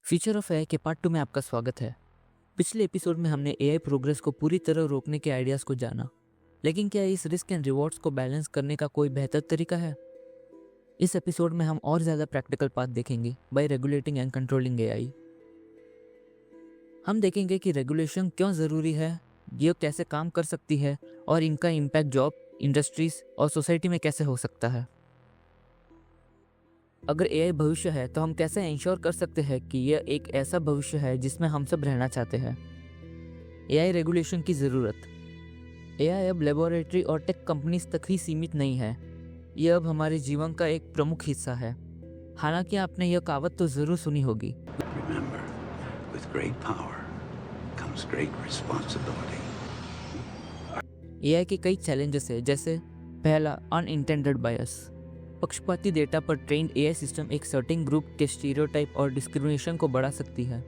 Feature of AI के part 2 में आपका स्वागत है। पिछले एपिसोड में हमने एआई प्रोग्रेस को पूरी तरह रोकने के आइडियाज़ को जाना, लेकिन क्या इस रिस्क एंड रिवॉर्ड्स को बैलेंस करने का कोई बेहतर तरीका है? इस एपिसोड में हम और ज़्यादा प्रैक्टिकल पाथ देखेंगे bye regulating and controlling AI. हम देखेंगे कि रेगुलेशन क्यों ज़रूरी है, ये कैसे काम कर सकती है और इनका इम्पैक्ट जॉब, इंडस्ट्रीज और सोसाइटी में कैसे हो सकता है। अगर एआई भविष्य है तो हम कैसे इंश्योर कर सकते हैं कि यह एक ऐसा भविष्य है जिसमें हम सब रहना चाहते हैं। एआई रेगुलेशन की ज़रूरत। एआई अब लेबोरेटरी और टेक कंपनीज तक ही सीमित नहीं है, यह अब हमारे जीवन का एक प्रमुख हिस्सा है। हालांकि आपने यह कहावत तो ज़रूर सुनी होगी, Remember, with great power comes great responsibility. AI के कई चैलेंजेस है, जैसे पहला, अनइंटेंडेड बायस। पक्षपाती डेटा पर ट्रेंड एआई सिस्टम एक सर्टेन ग्रुप के स्टीरियोटाइप और डिस्क्रिमिनेशन को बढ़ा सकती है।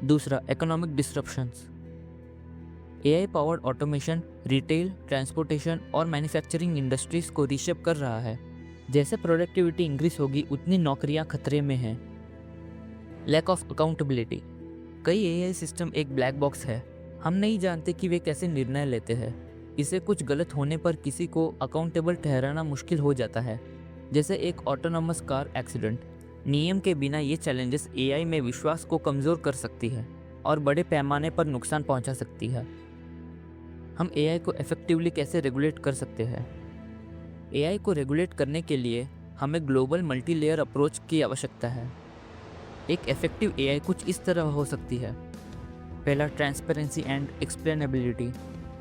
दूसरा, economic disruptions. AI powered automation retail, transportation और मैन्युफैक्चरिंग इंडस्ट्रीज को रीशेप कर रहा है। जैसे प्रोडक्टिविटी इंक्रीज होगी, उतनी नौकरियां खतरे में हैं। Lack of accountability. कई एआई सिस्टम एक ब्लैक बॉक्स है, हम नहीं जानते कि वे कैसे निर्णय लेते हैं। इसे कुछ गलत होने पर किसी को अकाउंटेबल ठहराना मुश्किल हो जाता है, जैसे एक ऑटोनोमस कार एक्सीडेंट। नियम के बिना ये चैलेंजेस एआई में विश्वास को कमज़ोर कर सकती है और बड़े पैमाने पर नुकसान पहुंचा सकती है। हम एआई को इफेक्टिवली कैसे रेगुलेट कर सकते हैं? एआई को रेगुलेट करने के लिए हमें ग्लोबल मल्टी लेयर अप्रोच की आवश्यकता है। एक इफेक्टिव एआई कुछ इस तरह हो सकती है। पहला, ट्रांसपेरेंसी एंड एक्सप्लेनेबिलिटी।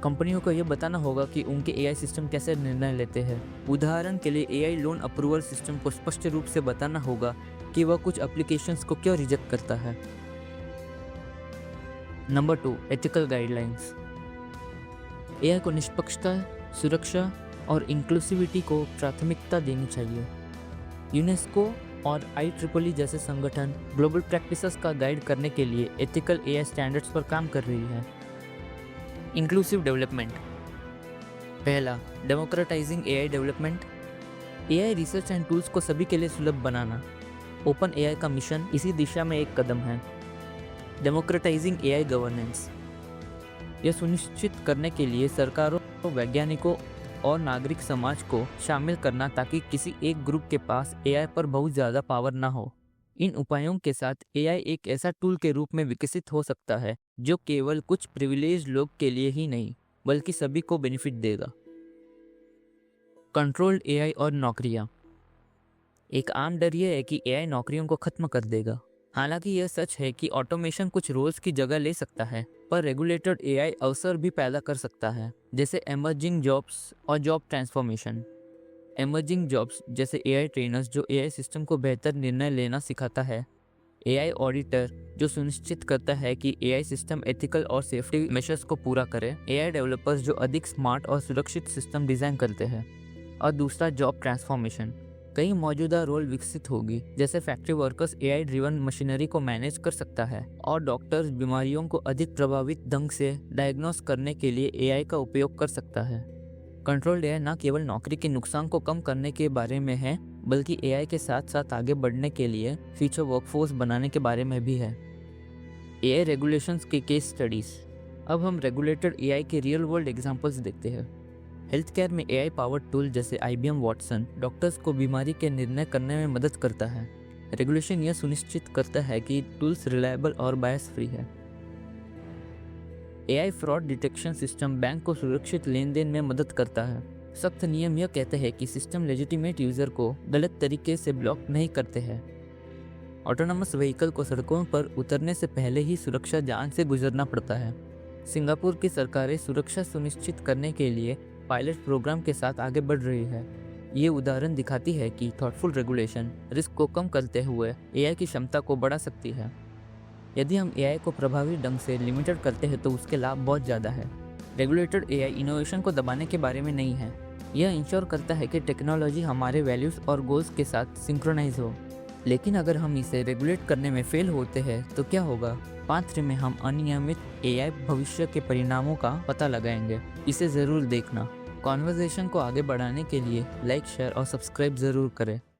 कंपनियों को यह बताना होगा कि उनके एआई सिस्टम कैसे निर्णय लेते हैं। उदाहरण के लिए एआई लोन अप्रूवल सिस्टम को स्पष्ट रूप से बताना होगा कि वह कुछ एप्लीकेशंस को क्यों रिजेक्ट करता है। Number 2, ethical guidelines. एआई को निष्पक्षता, सुरक्षा और इंक्लूसिविटी को प्राथमिकता देनी चाहिए। यूनेस्को और IEEE जैसे संगठन ग्लोबल प्रैक्टिसेस का गाइड करने के लिए एथिकल एआई स्टैंडर्ड्स पर काम कर रही है। Inclusive development. पहला, democratising AI development. AI research and tools को सभी के लिए सुलभ बनाना। ओपन एआई का मिशन इसी दिशा में एक कदम है। Democratising AI governance. यह सुनिश्चित करने के लिए सरकारों, वैज्ञानिकों और नागरिक समाज को शामिल करना ताकि किसी एक ग्रुप के पास एआई पर बहुत ज़्यादा पावर ना हो। इन उपायों के साथ एआई एक ऐसा टूल के रूप में विकसित हो सकता है जो केवल कुछ प्रिविलेज लोग के लिए ही नहीं बल्कि सभी को बेनिफिट देगा। कंट्रोल्ड एआई और नौकरियां। एक आम डर यह है कि एआई नौकरियों को खत्म कर देगा। हालांकि यह सच है कि ऑटोमेशन कुछ रोल्स की जगह ले सकता है, पर रेगुलेटेड एआई अवसर भी पैदा कर सकता है, जैसे एमर्जिंग जॉब्स और जॉब ट्रांसफॉर्मेशन। एमर्जिंग जॉब्स जैसे एआई ट्रेनर्स जो एआई सिस्टम को बेहतर निर्णय लेना सिखाता है, एआई ऑडिटर जो सुनिश्चित करता है कि एआई सिस्टम एथिकल और सेफ्टी मेजर्स को पूरा करे, एआई डेवलपर्स जो अधिक स्मार्ट और सुरक्षित सिस्टम डिज़ाइन करते हैं। और दूसरा, जॉब ट्रांसफॉर्मेशन। कई मौजूदा रोल विकसित होगी, जैसे factory workers AI driven machinery को मैनेज कर सकता है और डॉक्टर्स बीमारियों को अधिक प्रभावित ढंग से डायग्नोस करने के लिए एआई का उपयोग कर सकता है। कंट्रोल्ड एआई न केवल नौकरी के नुकसान को कम करने के बारे में है, बल्कि एआई के साथ साथ आगे बढ़ने के लिए फ्यूचर वर्कफोर्स बनाने के बारे में भी है। एआई रेगुलेशंस के केस स्टडीज। अब हम रेगुलेटेड एआई के रियल वर्ल्ड एग्जांपल्स देखते हैं। हेल्थ केयर में एआई पावर्ड टूल जैसे IBM वाटसन डॉक्टर्स को बीमारी के निर्णय करने में मदद करता है। रेगुलेशन यह सुनिश्चित करता है कि टूल्स रिलायबल और बायस फ्री है। AI fraud detection system bank को सुरक्षित लेन देन में मदद करता है। सख्त नियम यह कहते हैं कि सिस्टम लेजिटिमेट यूज़र को गलत तरीके से ब्लॉक नहीं करते हैं। ऑटोनोमस व्हीकल को सड़कों पर उतरने से पहले ही सुरक्षा जांच से गुजरना पड़ता है। सिंगापुर की सरकारें सुरक्षा सुनिश्चित करने के लिए पायलट प्रोग्राम के साथ आगे बढ़ रही है। ये उदाहरण दिखाती है कि थॉटफुल रेगुलेशन रिस्क को कम करते हुए एआई की क्षमता को बढ़ा सकती है। यदि हम एआई को प्रभावी ढंग से लिमिटेड करते हैं तो उसके लाभ बहुत ज़्यादा है। रेगुलेटेड एआई इनोवेशन को दबाने के बारे में नहीं है, यह इंश्योर करता है कि टेक्नोलॉजी हमारे वैल्यूज़ और गोल्स के साथ सिंक्रोनाइज हो। लेकिन अगर हम इसे रेगुलेट करने में फेल होते हैं तो क्या होगा? पार्ट 3 में हम अनियमित एआई भविष्य के परिणामों का पता लगाएंगे। इसे ज़रूर देखना। कॉन्वर्सेशन को आगे बढ़ाने के लिए लाइक, शेयर और सब्सक्राइब ज़रूर करें।